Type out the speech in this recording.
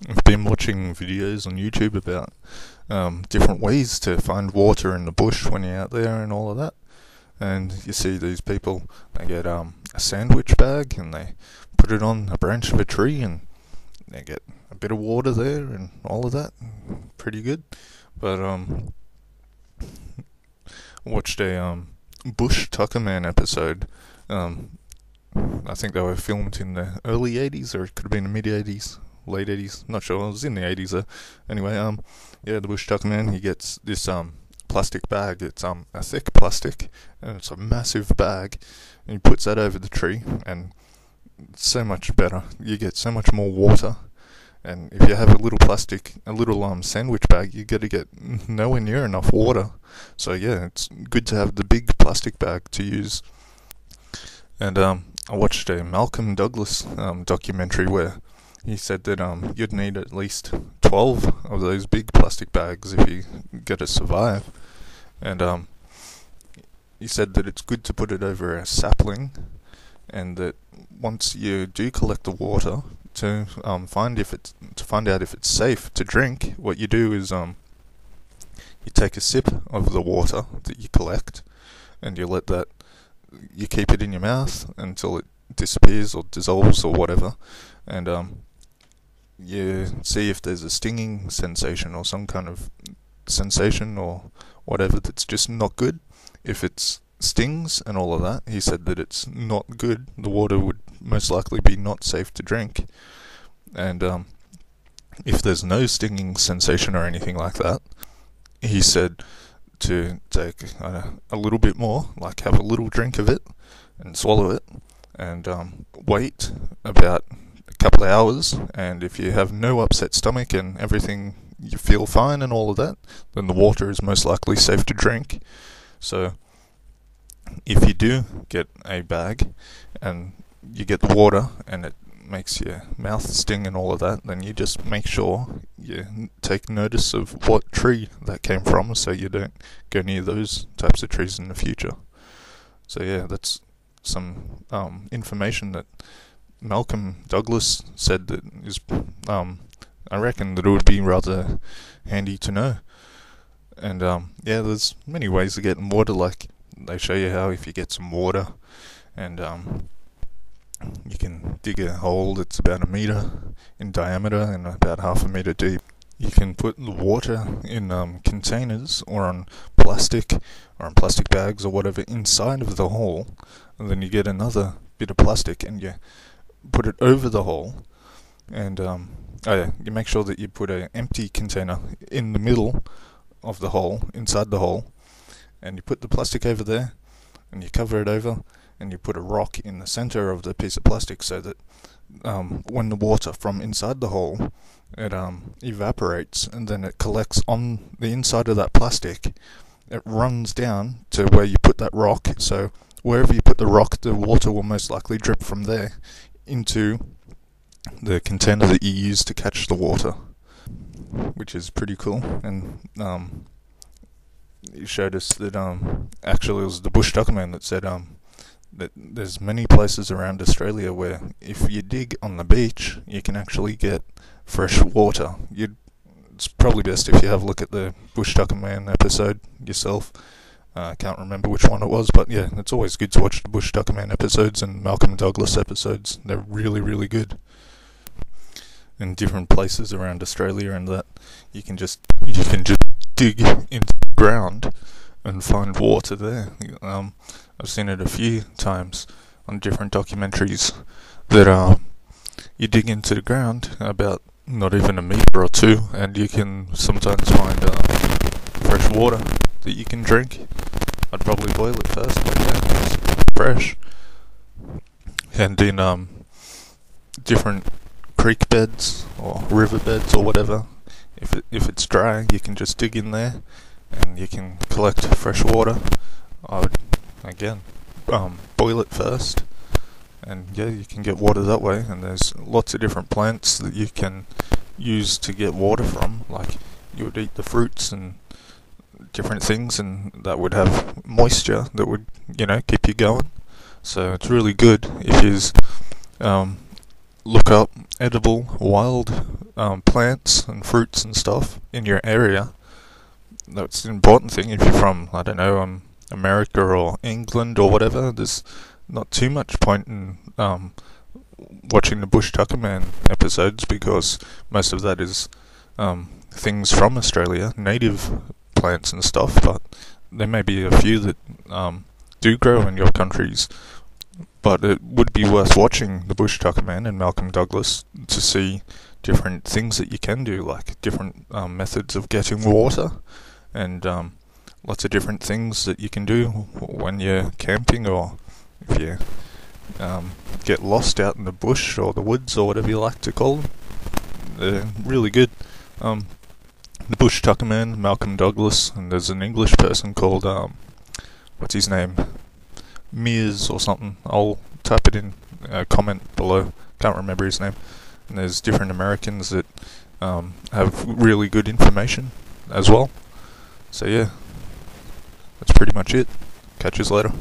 I've been watching videos on YouTube about different ways to find water in the bush when you're out there and all of that. And you see these people, they get a sandwich bag and they put it on a branch of a tree and they get a bit of water there and all of that. Pretty good. But watched a Bush Tucker Man episode. I think they were filmed in the early 80s, or it could have been the mid 80s, late 80s, not sure. It was in the 80s though. Anyway, yeah, the Bush Tucker Man, he gets this plastic bag. It's a thick plastic, and it's a massive bag, and he puts that over the tree, and it's so much better. You get so much more water. And if you have a little sandwich bag, you're going to get nowhere near enough water. So yeah, it's good to have the big plastic bag to use. And I watched a Malcolm Douglas documentary where he said that you'd need at least 12 of those big plastic bags if you get to survive. And he said that it's good to put it over a sapling, and that once you do collect the water, to find out if it's safe to drink, what you do is you take a sip of the water that you collect, and you keep it in your mouth until it disappears or dissolves or whatever, and you see if there's a stinging sensation or some kind of sensation or whatever that's just not good. If it stings and all of that, he said that it's not good. The water would most likely be not safe to drink. And if there's no stinging sensation or anything like that, he said to take a little bit more, like have a little drink of it and swallow it, and wait about a couple of hours, and if you have no upset stomach and everything, you feel fine and all of that, then the water is most likely safe to drink. So if you do get a bag and you get the water and it makes your mouth sting and all of that, then you just make sure you take notice of what tree that came from, so you don't go near those types of trees in the future. So yeah, that's some information that Malcolm Douglas said that is, I reckon that it would be rather handy to know. And yeah, there's many ways of getting water. Like they show you how if you get some water and you can dig a hole that's about 1 meter in diameter and about half a meter deep. You can put the water in containers or on plastic bags or whatever inside of the hole, and then you get another bit of plastic and you put it over the hole, and you make sure that you put an empty container in the middle of the hole, inside the hole, and you put the plastic over there and you cover it over, and you put a rock in the center of the piece of plastic, so that when the water from inside the hole, it evaporates and then it collects on the inside of that plastic. It runs down to where you put that rock, so wherever you put the rock, the water will most likely drip from there into the container that you use to catch the water, which is pretty cool. And it showed us that actually it was the Bush Tucker Man that said that there's many places around Australia where if you dig on the beach, you can actually get fresh water. It's probably best if you have a look at the Bush Tucker Man episode yourself. I can't remember which one it was, but yeah, it's always good to watch the Bush Tucker Man episodes and Malcolm Douglas episodes. They're really, really good. In different places around Australia, and that you can just dig into the ground and find water there. I've seen it a few times on different documentaries that you dig into the ground about not even 1 meter or 2, and you can sometimes find fresh water that you can drink. I'd probably boil it first, but yeah, it's fresh. And in different creek beds or river beds or whatever, if it's dry, you can just dig in there and you can collect fresh water. I would again boil it first, and yeah, you can get water that way. And there's lots of different plants that you can use to get water from, like you would eat the fruits and different things, and that would have moisture that would keep you going. So it's really good if you look up edible wild plants and fruits and stuff in your area. That's an important thing. If you're from, I don't know, America or England or whatever, there's not too much point in watching the Bush Tucker Man episodes, because most of that is things from Australia, native plants and stuff, but there may be a few that do grow in your countries. But it would be worth watching the Bush Tucker Man and Malcolm Douglas to see different things that you can do, like different methods of getting water, and lots of different things that you can do when you're camping, or if you get lost out in the bush or the woods or whatever you like to call them. They're really good. The Bush Tucker Man, Malcolm Douglas, and there's an English person called what's his name? Mears or something. I'll type it in a comment below. Can't remember his name. And there's different Americans that have really good information as well. So yeah, that's pretty much it. Catch you later.